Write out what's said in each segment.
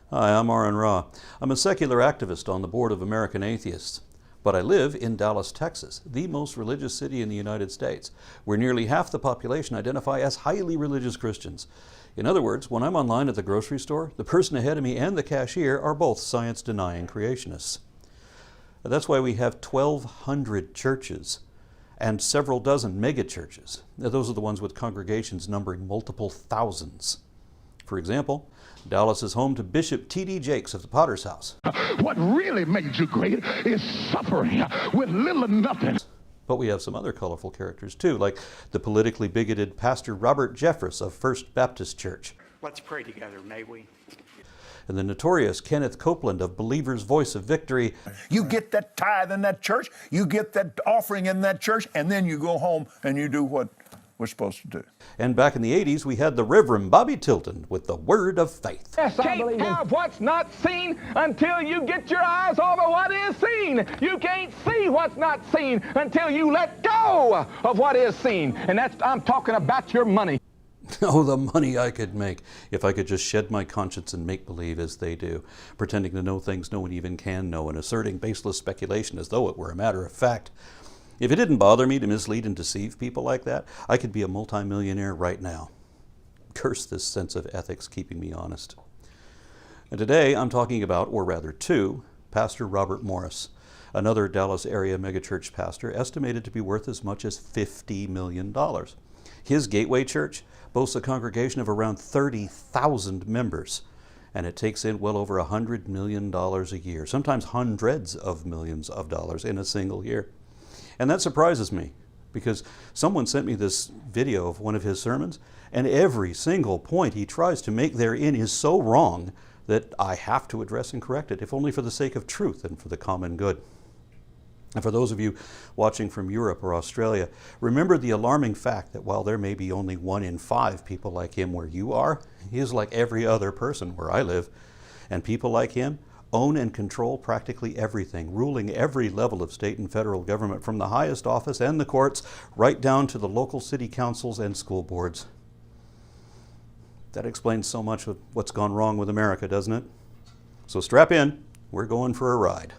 Hi, I'm Aaron Ra. I'm a secular activist on the board of American Atheists. But I live in Dallas, Texas, the most religious city in the United States, where nearly half the population identify as highly religious Christians. In other words, when I'm online at the grocery store, the person ahead of me and the cashier are both science-denying creationists. That's why we have 1,200 churches and several dozen megachurches. Those are the ones with congregations numbering multiple thousands. For example, Dallas is home to Bishop T.D. Jakes of the Potter's House. What really makes you great is suffering with little or nothing. But we have some other colorful characters too, like the politically bigoted Pastor Robert Jeffress of First Baptist Church. Let's pray together, may we? And the notorious Kenneth Copeland of Believer's Voice of Victory. You get that tithe in that church, you get that offering in that church, and then you go home and you do what we're supposed to do. And back in the 80s, we had the Reverend Bobby Tilton with the Word of Faith. Yes, can't have what's not seen until you get your eyes over what is seen. You can't see what's not seen until you let go of what is seen. And I'm talking about your money. Oh, the money I could make if I could just shed my conscience and make believe as they do, pretending to know things no one even can know and asserting baseless speculation as though it were a matter of fact. If it didn't bother me to mislead and deceive people like that, I could be a multimillionaire right now. Curse this sense of ethics keeping me honest. And today I'm talking about, or rather to, Pastor Robert Morris, another Dallas area megachurch pastor estimated to be worth as much as $50 million. His Gateway Church boasts a congregation of around 30,000 members, and it takes in well over $100 million a year, sometimes hundreds of millions of dollars in a single year. And that surprises me, because someone sent me this video of one of his sermons, and every single point he tries to make therein is so wrong that I have to address and correct it, if only for the sake of truth and for the common good. And for those of you watching from Europe or Australia, remember the alarming fact that while there may be only 1 in 5 people like him where you are, he is like every other person where I live. And people like him own and control practically everything, ruling every level of state and federal government, from the highest office and the courts, right down to the local city councils and school boards. That explains so much of what's gone wrong with America, doesn't it? So strap in, we're going for a ride.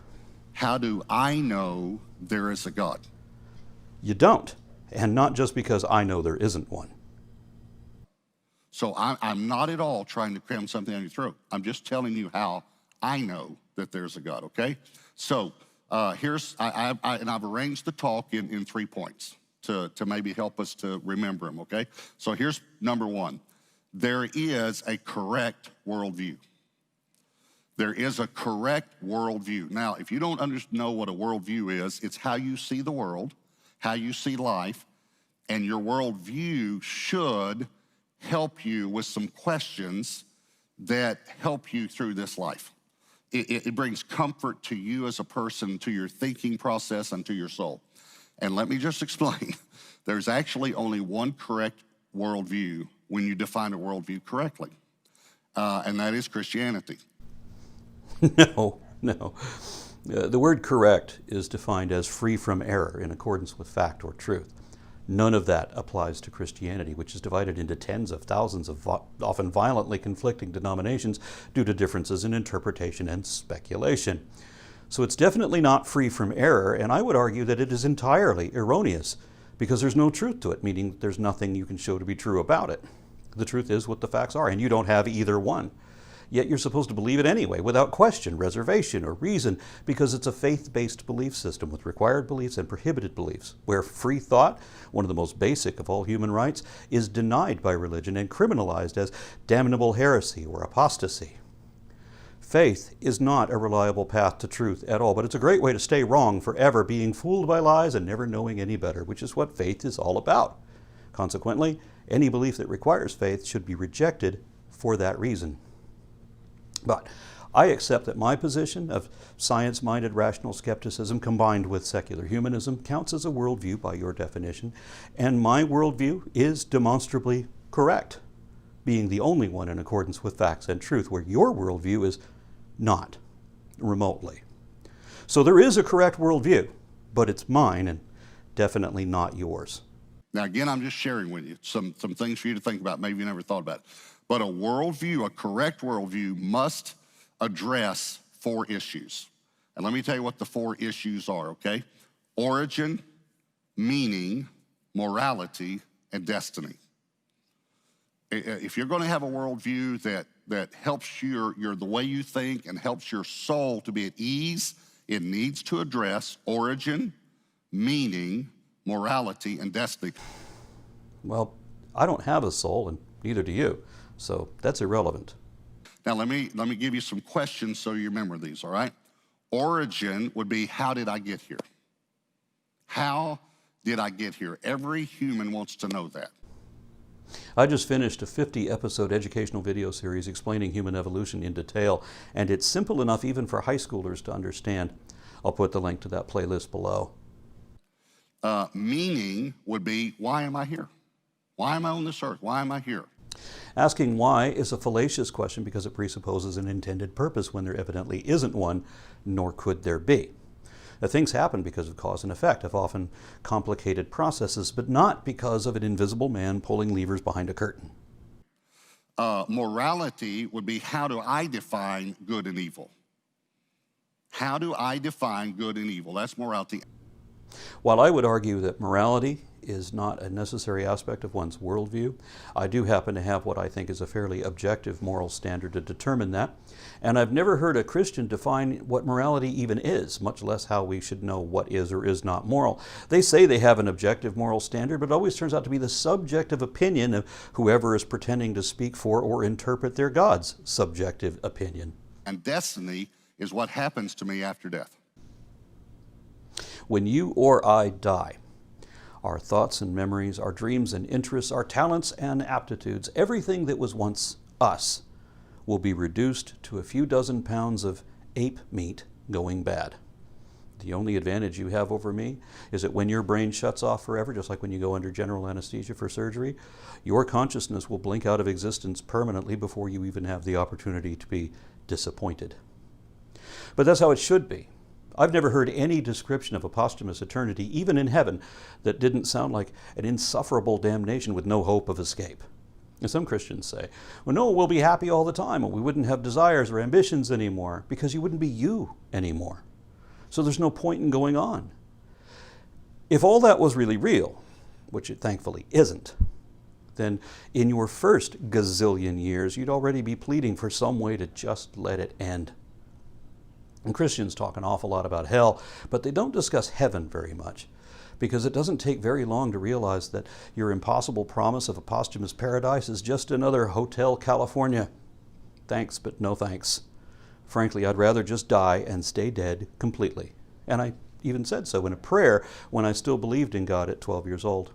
How do I know there is a God? You don't, and not just because I know there isn't one. So I'm not at all trying to cram something down your throat. I'm just telling you how I know that there's a God, okay? So I've arranged the talk in 3 points to maybe help us to remember them, okay? So here's number 1. There is a correct worldview. There is a correct worldview. Now, if you don't know what a worldview is, it's how you see the world, how you see life, and your worldview should help you with some questions that help you through this life. It brings comfort to you as a person, to your thinking process, and to your soul. And let me just explain. There's actually only one correct worldview when you define a worldview correctly, and that is Christianity. No. The word correct is defined as free from error in accordance with fact or truth. None of that applies to Christianity, which is divided into tens of thousands of often violently conflicting denominations due to differences in interpretation and speculation. So it's definitely not free from error, and I would argue that it is entirely erroneous, because there's no truth to it, meaning there's nothing you can show to be true about it. The truth is what the facts are, and you don't have either one. Yet you're supposed to believe it anyway, without question, reservation, or reason, because it's a faith-based belief system with required beliefs and prohibited beliefs, where free thought, one of the most basic of all human rights, is denied by religion and criminalized as damnable heresy or apostasy. Faith is not a reliable path to truth at all, but it's a great way to stay wrong forever, being fooled by lies and never knowing any better, which is what faith is all about. Consequently, any belief that requires faith should be rejected for that reason. But I accept that my position of science-minded rational skepticism combined with secular humanism counts as a worldview by your definition, and my worldview is demonstrably correct, being the only one in accordance with facts and truth, where your worldview is not remotely. So there is a correct worldview, but it's mine and definitely not yours. Now, again, I'm just sharing with you some things for you to think about. Maybe you never thought about it. But a worldview, a correct worldview, must address 4 issues. And let me tell you what the 4 issues are, okay? Origin, meaning, morality, and destiny. If you're going to have a worldview that helps the way you think and helps your soul to be at ease, it needs to address origin, meaning, morality, and destiny. Well, I don't have a soul, and neither do you, so that's irrelevant. Now, let me give you some questions so you remember these, all right? Origin would be, how did I get here? How did I get here? Every human wants to know that. I just finished a 50-episode educational video series explaining human evolution in detail, and it's simple enough even for high schoolers to understand. I'll put the link to that playlist below. Meaning would be, why am I here? Why am I on this earth? Why am I here? Asking why is a fallacious question because it presupposes an intended purpose when there evidently isn't one, nor could there be. Now, things happen because of cause and effect, of often complicated processes, but not because of an invisible man pulling levers behind a curtain. Morality would be, how do I define good and evil? How do I define good and evil? That's morality. While I would argue that morality is not a necessary aspect of one's worldview, I do happen to have what I think is a fairly objective moral standard to determine that. And I've never heard a Christian define what morality even is, much less how we should know what is or is not moral. They say they have an objective moral standard, but it always turns out to be the subjective opinion of whoever is pretending to speak for or interpret their God's subjective opinion. And destiny is what happens to me after death. When you or I die, our thoughts and memories, our dreams and interests, our talents and aptitudes, everything that was once us will be reduced to a few dozen pounds of ape meat going bad. The only advantage you have over me is that when your brain shuts off forever, just like when you go under general anesthesia for surgery, your consciousness will blink out of existence permanently before you even have the opportunity to be disappointed. But that's how it should be. I've never heard any description of a posthumous eternity, even in heaven, that didn't sound like an insufferable damnation with no hope of escape. And some Christians say, well, no, we'll be happy all the time, or we wouldn't have desires or ambitions anymore, because you wouldn't be you anymore. So there's no point in going on. If all that was really real, which it thankfully isn't, then in your first gazillion years, you'd already be pleading for some way to just let it end. And Christians talk an awful lot about hell, but they don't discuss heaven very much, because it doesn't take very long to realize that your impossible promise of a posthumous paradise is just another Hotel California. Thanks, but no thanks. Frankly, I'd rather just die and stay dead completely. And I even said so in a prayer when I still believed in God at 12 years old.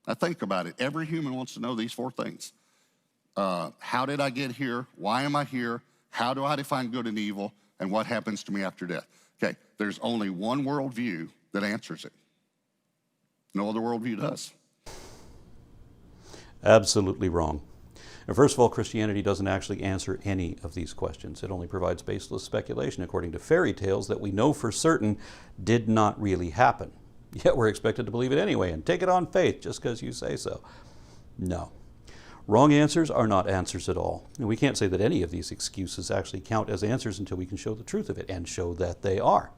Now think about it. Every human wants to know these 4 things. How did I get here? Why am I here? How do I define good and evil? And what happens to me after death? Okay, there's only one worldview that answers it. No other worldview does. Absolutely wrong. And first of all, Christianity doesn't actually answer any of these questions. It only provides baseless speculation according to fairy tales that we know for certain did not really happen. Yet we're expected to believe it anyway and take it on faith just because you say so. No. Wrong answers are not answers at all. And we can't say that any of these excuses actually count as answers until we can show the truth of it and show that they are.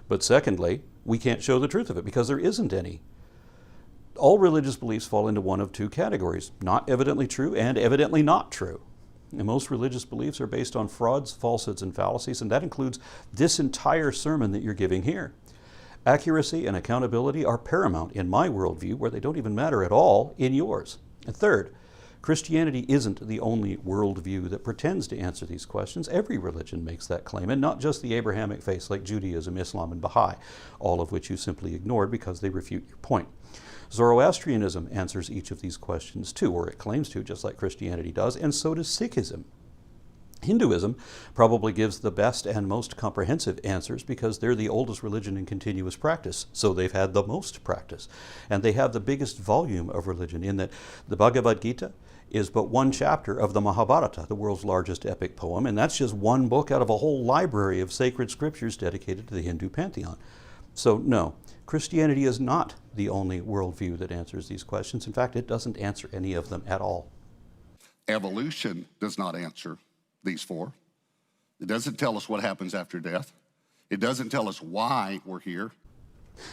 But secondly, we can't show the truth of it because there isn't any. All religious beliefs fall into one of 2 categories, not evidently true and evidently not true. And most religious beliefs are based on frauds, falsehoods, and fallacies, and that includes this entire sermon that you're giving here. Accuracy and accountability are paramount in my worldview, where they don't even matter at all in yours. And third, Christianity isn't the only worldview that pretends to answer these questions. Every religion makes that claim, and not just the Abrahamic faiths like Judaism, Islam, and Baha'i, all of which you simply ignored because they refute your point. Zoroastrianism answers each of these questions too, or it claims to, just like Christianity does, and so does Sikhism. Hinduism probably gives the best and most comprehensive answers because they're the oldest religion in continuous practice, so they've had the most practice. And they have the biggest volume of religion in that the Bhagavad Gita is but one chapter of the Mahabharata, the world's largest epic poem, and that's just one book out of a whole library of sacred scriptures dedicated to the Hindu pantheon. So no, Christianity is not the only worldview that answers these questions. In fact, it doesn't answer any of them at all. Evolution does not answer these 4. It doesn't tell us what happens after death. It doesn't tell us why we're here.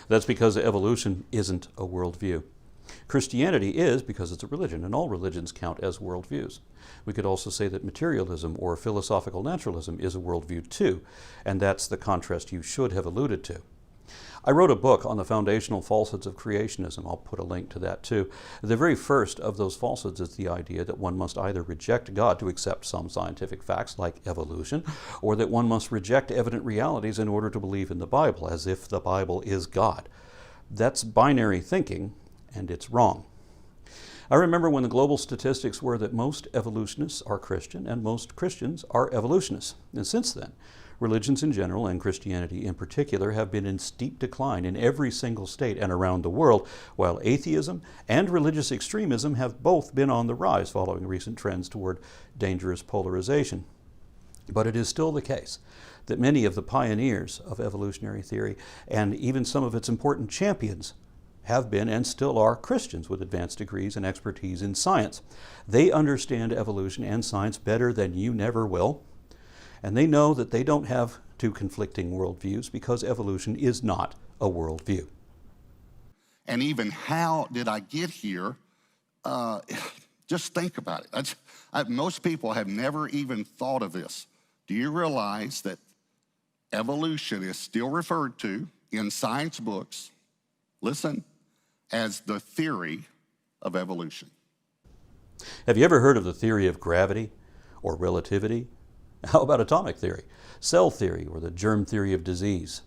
That's because evolution isn't a worldview. Christianity is because it's a religion, and all religions count as worldviews. We could also say that materialism or philosophical naturalism is a worldview too, and that's the contrast you should have alluded to. I wrote a book on the Foundational Falsehoods of Creationism. I'll put a link to that too. The very first of those falsehoods is the idea that one must either reject God to accept some scientific facts like evolution, or that one must reject evident realities in order to believe in the Bible, as if the Bible is God. That's binary thinking, and it's wrong. I remember when the global statistics were that most evolutionists are Christian and most Christians are evolutionists. And since then, religions in general, and Christianity in particular, have been in steep decline in every single state and around the world, while atheism and religious extremism have both been on the rise following recent trends toward dangerous polarization. But it is still the case that many of the pioneers of evolutionary theory, and even some of its important champions, have been and still are Christians with advanced degrees and expertise in science. They understand evolution and science better than you never will. And they know that they don't have two conflicting worldviews because evolution is not a worldview. And even how did I get here? Just think about it. Most people have never even thought of this. Do you realize that evolution is still referred to in science books, listen, as the theory of evolution? Have you ever heard of the theory of gravity or relativity? How about atomic theory, cell theory, or the germ theory of disease?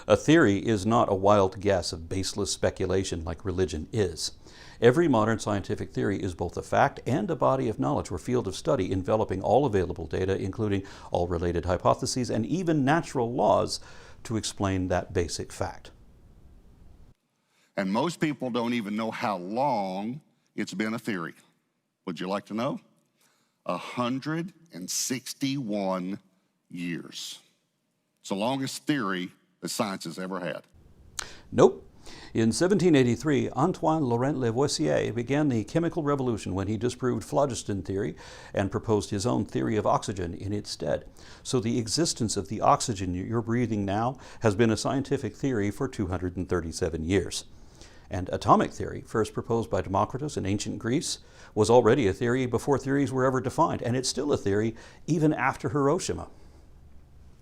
A theory is not a wild guess of baseless speculation like religion is. Every modern scientific theory is both a fact and a body of knowledge or field of study enveloping all available data, including all related hypotheses and even natural laws to explain that basic fact. And most people don't even know how long it's been a theory. Would you like to know? 161 years. It's the longest theory that science has ever had. Nope. In 1783, Antoine Laurent Lavoisier began the chemical revolution when he disproved phlogiston theory and proposed his own theory of oxygen in its stead. So the existence of the oxygen you're breathing now has been a scientific theory for 237 years. And atomic theory, first proposed by Democritus in ancient Greece, was already a theory before theories were ever defined, and it's still a theory even after Hiroshima.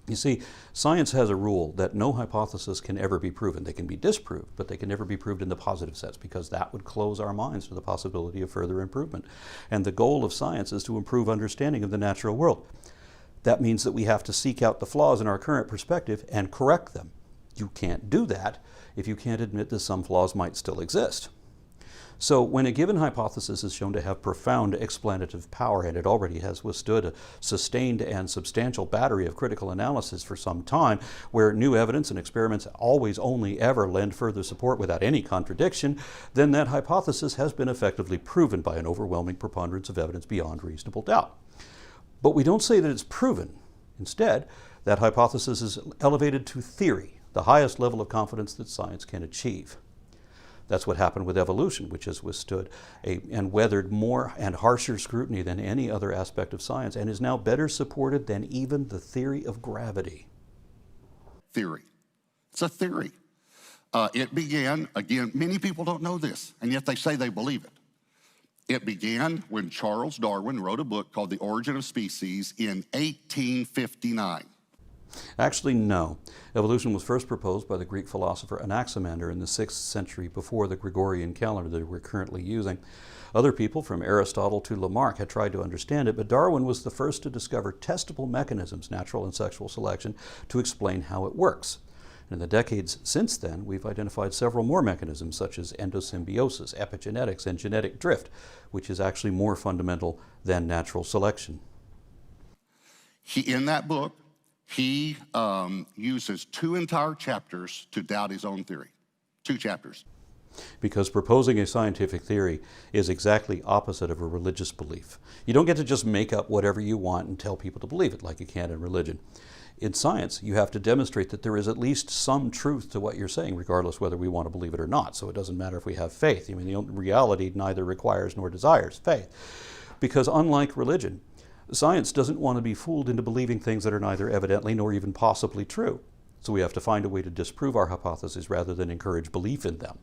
You see, science has a rule that no hypothesis can ever be proven. They can be disproved, but they can never be proved in the positive sense, because that would close our minds to the possibility of further improvement. And the goal of science is to improve understanding of the natural world. That means that we have to seek out the flaws in our current perspective and correct them. You can't do that if you can't admit that some flaws might still exist. So when a given hypothesis is shown to have profound explanative power, and it already has withstood a sustained and substantial battery of critical analysis for some time, where new evidence and experiments always only ever lend further support without any contradiction, then that hypothesis has been effectively proven by an overwhelming preponderance of evidence beyond reasonable doubt. But we don't say that it's proven. Instead, that hypothesis is elevated to theory, the highest level of confidence that science can achieve. That's what happened with evolution, which has withstood and weathered more and harsher scrutiny than any other aspect of science, and is now better supported than even the theory of gravity. Theory. It's a theory. It began, again, many people don't know this, and yet they say they believe it. It began when Charles Darwin wrote a book called The Origin of Species in 1859. Actually, no. Evolution was first proposed by the Greek philosopher Anaximander in the 6th century before the Gregorian calendar that we're currently using. Other people, from Aristotle to Lamarck, had tried to understand it, but Darwin was the first to discover testable mechanisms, natural and sexual selection, to explain how it works. In the decades since then, we've identified several more mechanisms, such as endosymbiosis, epigenetics, and genetic drift, which is actually more fundamental than natural selection. In that book, he uses 2 entire chapters to doubt his own theory. 2 chapters. Because proposing a scientific theory is exactly opposite of a religious belief. You don't get to just make up whatever you want and tell people to believe it like you can in religion. In science, you have to demonstrate that there is at least some truth to what you're saying, regardless whether we want to believe it or not. So it doesn't matter if we have faith. I mean, reality neither requires nor desires faith. Because unlike religion, Science doesn't want to be fooled into believing things that are neither evidently nor even possibly true. So we have to find a way to disprove our hypotheses rather than encourage belief in them.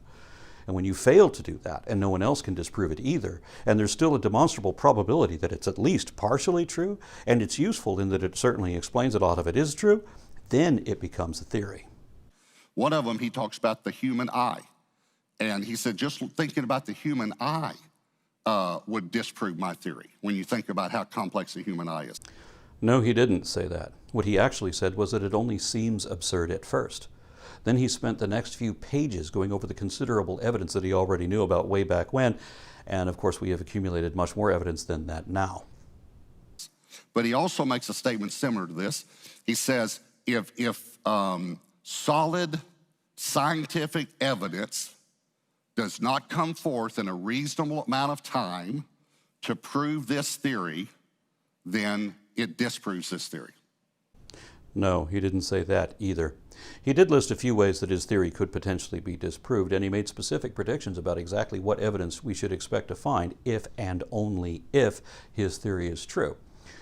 And when you fail to do that, and no one else can disprove it either, and there's still a demonstrable probability that it's at least partially true, and it's useful in that it certainly explains that a lot of it is true, then it becomes a theory. One of them, he talks about the human eye. And he said, just thinking about the human eye would disprove my theory when you think about how complex the human eye is. No, he didn't say that. What he actually said was that it only seems absurd at first. Then he spent the next few pages going over the considerable evidence that he already knew about way back when, and of course we have accumulated much more evidence than that now. But he also makes a statement similar to this. He says, if solid scientific evidence does not come forth in a reasonable amount of time to prove this theory, then it disproves this theory. No, he didn't say that either. He did list a few ways that his theory could potentially be disproved, and he made specific predictions about exactly what evidence we should expect to find if and only if his theory is true.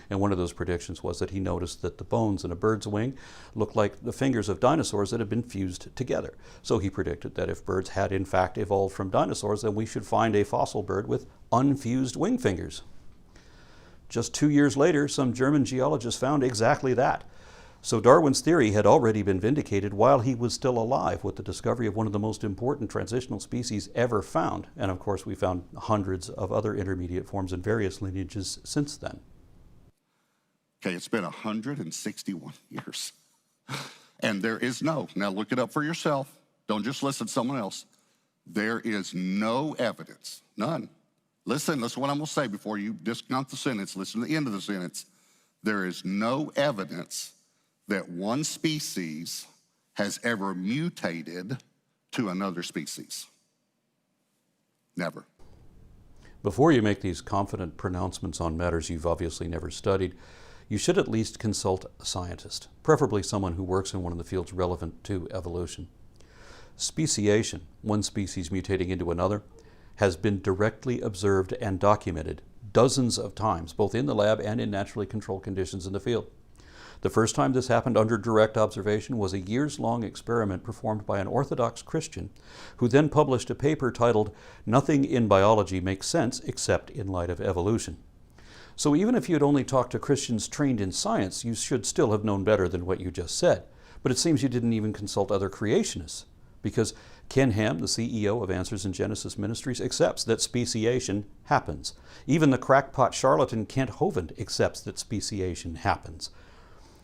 And one of those predictions was that he noticed that the bones in a bird's wing looked like the fingers of dinosaurs that had been fused together. So he predicted that if birds had in fact evolved from dinosaurs, then we should find a fossil bird with unfused wing fingers. Just 2 years later, some German geologists found exactly that. So Darwin's theory had already been vindicated while he was still alive with the discovery of one of the most important transitional species ever found. And of course, we found hundreds of other intermediate forms in various lineages since then. Okay, it's been 161 years. And there is no, now look it up for yourself. Don't just listen to someone else. There is no evidence, none. Listen to what I'm gonna say before you discount the sentence. Listen to the end of the sentence. There is no evidence that one species has ever mutated to another species. Never. Before you make these confident pronouncements on matters you've obviously never studied, you should at least consult a scientist, preferably someone who works in one of the fields relevant to evolution. Speciation, one species mutating into another, has been directly observed and documented dozens of times, both in the lab and in naturally controlled conditions in the field. The first time this happened under direct observation was a years-long experiment performed by an Orthodox Christian who then published a paper titled, "Nothing in Biology Makes Sense Except in Light of Evolution." So even if you had only talked to Christians trained in science, you should still have known better than what you just said. But it seems you didn't even consult other creationists, because Ken Ham, the CEO of Answers in Genesis Ministries, accepts that speciation happens. Even the crackpot charlatan Kent Hovind accepts that speciation happens.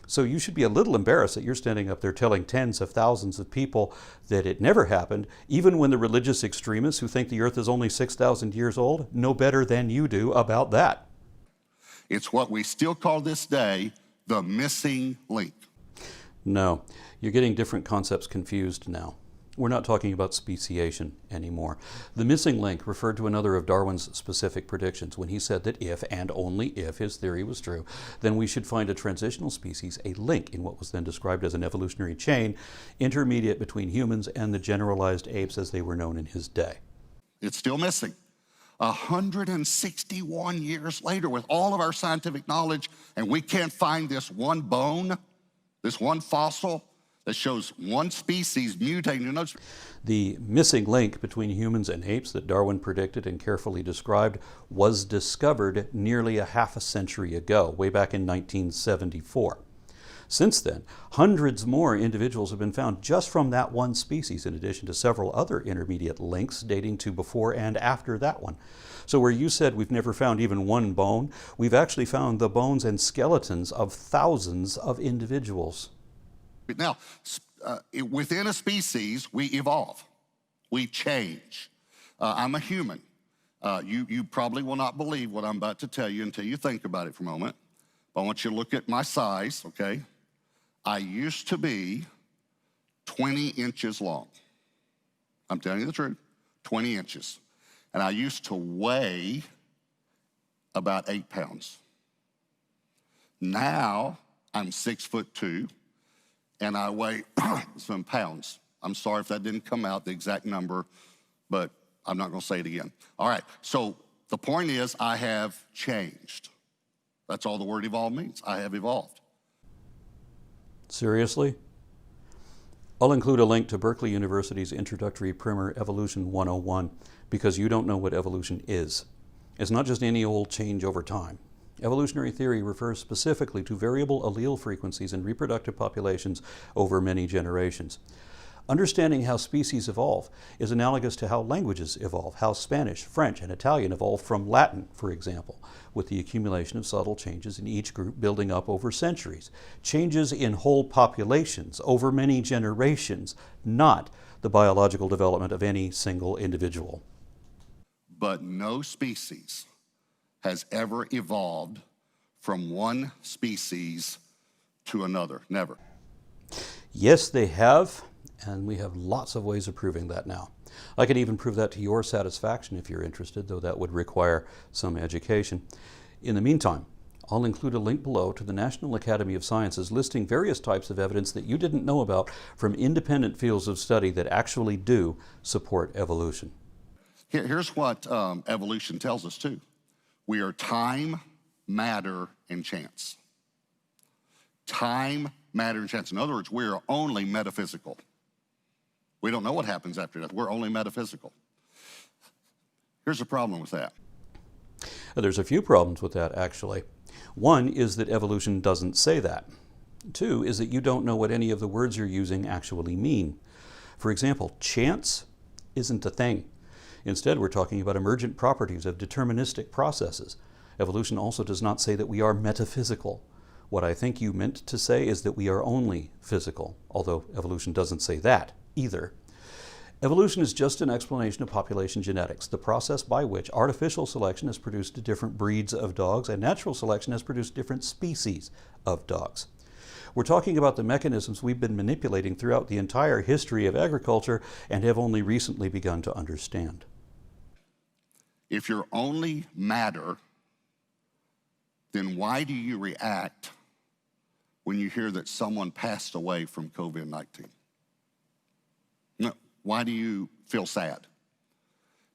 So you should be a little embarrassed that you're standing up there telling tens of thousands of people that it never happened, even when the religious extremists who think the earth is only 6,000 years old know better than you do about that. It's what we still call this day the missing link. No, you're getting different concepts confused now. We're not talking about speciation anymore. The missing link referred to another of Darwin's specific predictions when he said that if and only if his theory was true, then we should find a transitional species, a link in what was then described as an evolutionary chain, intermediate between humans and the generalized apes as they were known in his day. It's still missing. 161 years later, with all of our scientific knowledge, and we can't find this one bone, this one fossil that shows one species mutating to another. The missing link between humans and apes that Darwin predicted and carefully described was discovered nearly a half a century ago, way back in 1974. Since then, hundreds more individuals have been found just from that one species, in addition to several other intermediate links dating to before and after that one. So where you said we've never found even one bone, we've actually found the bones and skeletons of thousands of individuals. Now, within a species, we evolve, we change. I'm a human. You probably will not believe what I'm about to tell you until you think about it for a moment. But I want you to look at my size, okay? I used to be 20 inches long. I'm telling you the truth, 20 inches. And I used to weigh about 8 pounds. Now I'm 6'2", and I weigh some pounds. I'm sorry if that didn't come out, the exact number, but I'm not gonna say it again. All right, so the point is I have changed. That's all the word evolve means. I have evolved. Seriously? I'll include a link to Berkeley University's introductory primer, Evolution 101, because you don't know what evolution is. It's not just any old change over time. Evolutionary theory refers specifically to variable allele frequencies in reproductive populations over many generations. Understanding how species evolve is analogous to how languages evolve, how Spanish, French, and Italian evolved from Latin, for example, with the accumulation of subtle changes in each group building up over centuries. Changes in whole populations over many generations, not the biological development of any single individual. But no species has ever evolved from one species to another. Never. Yes, they have. And we have lots of ways of proving that now. I can even prove that to your satisfaction if you're interested, though that would require some education. In the meantime, I'll include a link below to the National Academy of Sciences listing various types of evidence that you didn't know about from independent fields of study that actually do support evolution. Here's what evolution tells us too. We are time, matter, and chance. Time, matter, and chance. In other words, we are only metaphysical. We don't know what happens after death. We're only metaphysical. Here's the problem with that. There's a few problems with that, actually. One is that evolution doesn't say that. Two is that you don't know what any of the words you're using actually mean. For example, chance isn't a thing. Instead, we're talking about emergent properties of deterministic processes. Evolution also does not say that we are metaphysical. What I think you meant to say is that we are only physical, although evolution doesn't say that either. Evolution is just an explanation of population genetics, the process by which artificial selection has produced different breeds of dogs and natural selection has produced different species of dogs. We're talking about the mechanisms we've been manipulating throughout the entire history of agriculture and have only recently begun to understand. If you're only matter, then why do you react when you hear that someone passed away from COVID-19? No, why do you feel sad?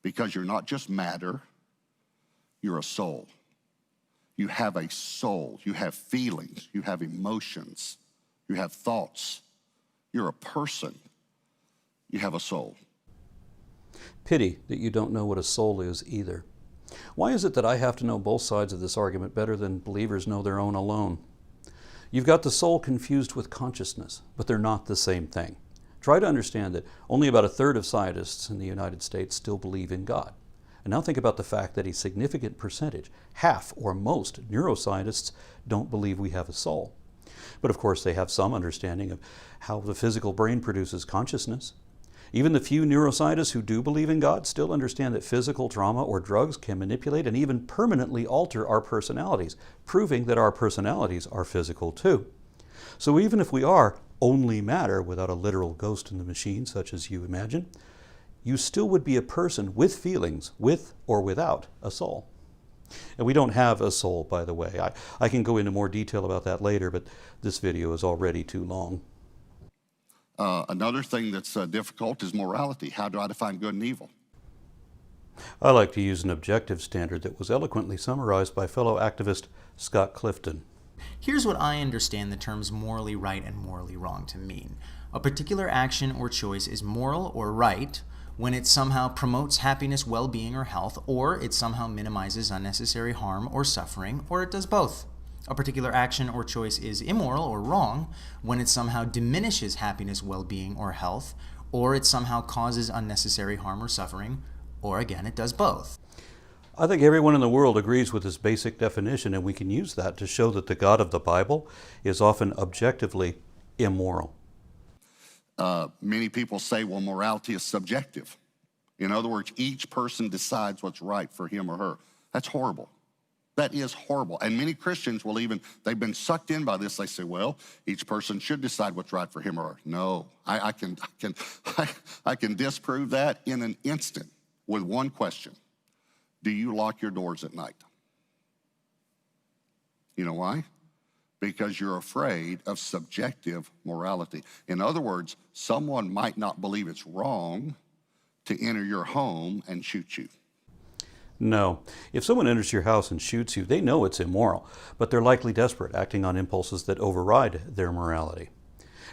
Because you're not just matter, you're a soul. You have a soul, you have feelings, you have emotions, you have thoughts. You're a person, you have a soul. Pity that you don't know what a soul is either. Why is it that I have to know both sides of this argument better than believers know their own alone? You've got the soul confused with consciousness, but they're not the same thing. Try to understand that only about a third of scientists in the United States still believe in God. And now think about the fact that a significant percentage, half or most neuroscientists, don't believe we have a soul. But of course they have some understanding of how the physical brain produces consciousness. Even the few neuroscientists who do believe in God still understand that physical trauma or drugs can manipulate and even permanently alter our personalities, proving that our personalities are physical too. So even if we are only matter without a literal ghost in the machine, such as you imagine, you still would be a person with feelings, with or without a soul. And we don't have a soul, by the way. I can go into more detail about that later, but this video is already too long. Another thing that's difficult is morality. How do I define good and evil? I like to use an objective standard that was eloquently summarized by fellow activist Scott Clifton. Here's what I understand the terms morally right and morally wrong to mean. A particular action or choice is moral or right when it somehow promotes happiness, well-being, or health, or it somehow minimizes unnecessary harm or suffering, or it does both. A particular action or choice is immoral or wrong when it somehow diminishes happiness, well-being, or health, or it somehow causes unnecessary harm or suffering, or again, it does both. I think everyone in the world agrees with this basic definition, and we can use that to show that the God of the Bible is often objectively immoral. Many people say, well, morality is subjective. In other words, each person decides what's right for him or her. That's horrible. That is horrible. And many Christians will even, they've been sucked in by this. They say, well, each person should decide what's right for him or her. No, I can disprove that in an instant with one question. Do you lock your doors at night? You know why? Because you're afraid of subjective morality. In other words, someone might not believe it's wrong to enter your home and shoot you. No. If someone enters your house and shoots you, they know it's immoral, but they're likely desperate, acting on impulses that override their morality.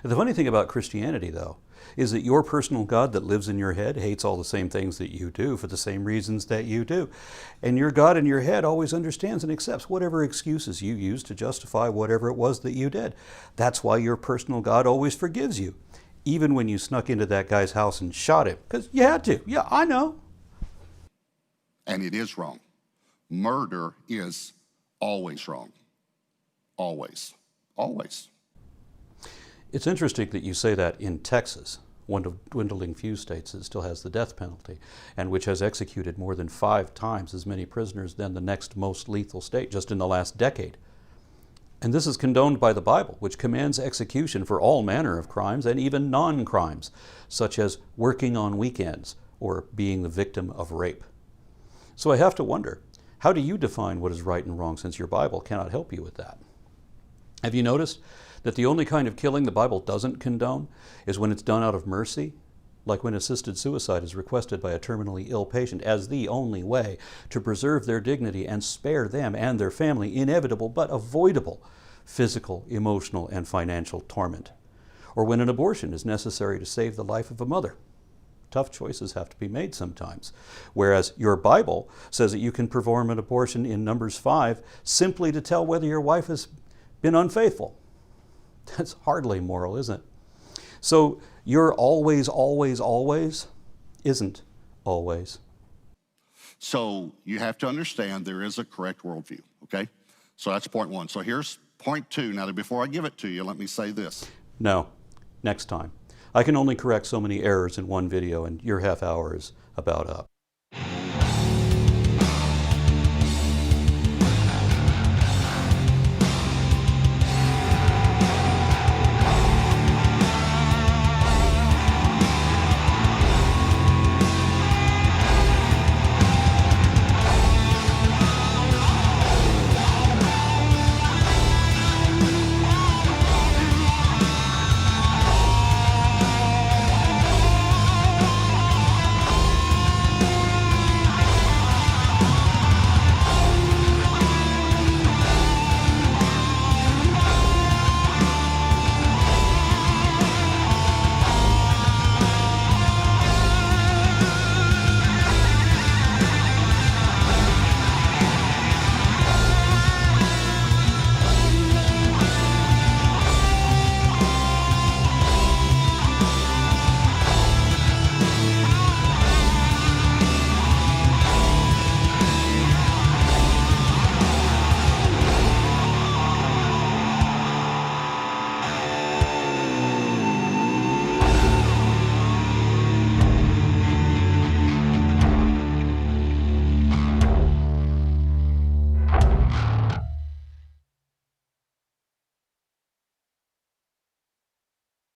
The funny thing about Christianity, though, is that your personal God that lives in your head hates all the same things that you do for the same reasons that you do. And your God in your head always understands and accepts whatever excuses you use to justify whatever it was that you did. That's why your personal God always forgives you, even when you snuck into that guy's house and shot him, because you had to. Yeah, I know. And it is wrong. Murder is always wrong. Always. Always. It's interesting that you say that in Texas, one of dwindling few states that still has the death penalty, and which has executed more than 5 times as many prisoners than the next most lethal state just in the last decade. And this is condoned by the Bible, which commands execution for all manner of crimes and even non-crimes, such as working on weekends or being the victim of rape. So I have to wonder, how do you define what is right and wrong, since your Bible cannot help you with that? Have you noticed that the only kind of killing the Bible doesn't condone is when it's done out of mercy, like when assisted suicide is requested by a terminally ill patient as the only way to preserve their dignity and spare them and their family inevitable but avoidable physical, emotional, and financial torment, or when an abortion is necessary to save the life of a mother. Tough choices have to be made sometimes, whereas your Bible says that you can perform an abortion in Numbers 5 simply to tell whether your wife has been unfaithful. That's hardly moral, isn't it? So your always, always, always isn't always. So you have to understand there is a correct worldview, okay? So that's point 1. So here's point 2. Now, before I give it to you, let me say this. No, next time. I can only correct so many errors in one video, and your half hour is about up.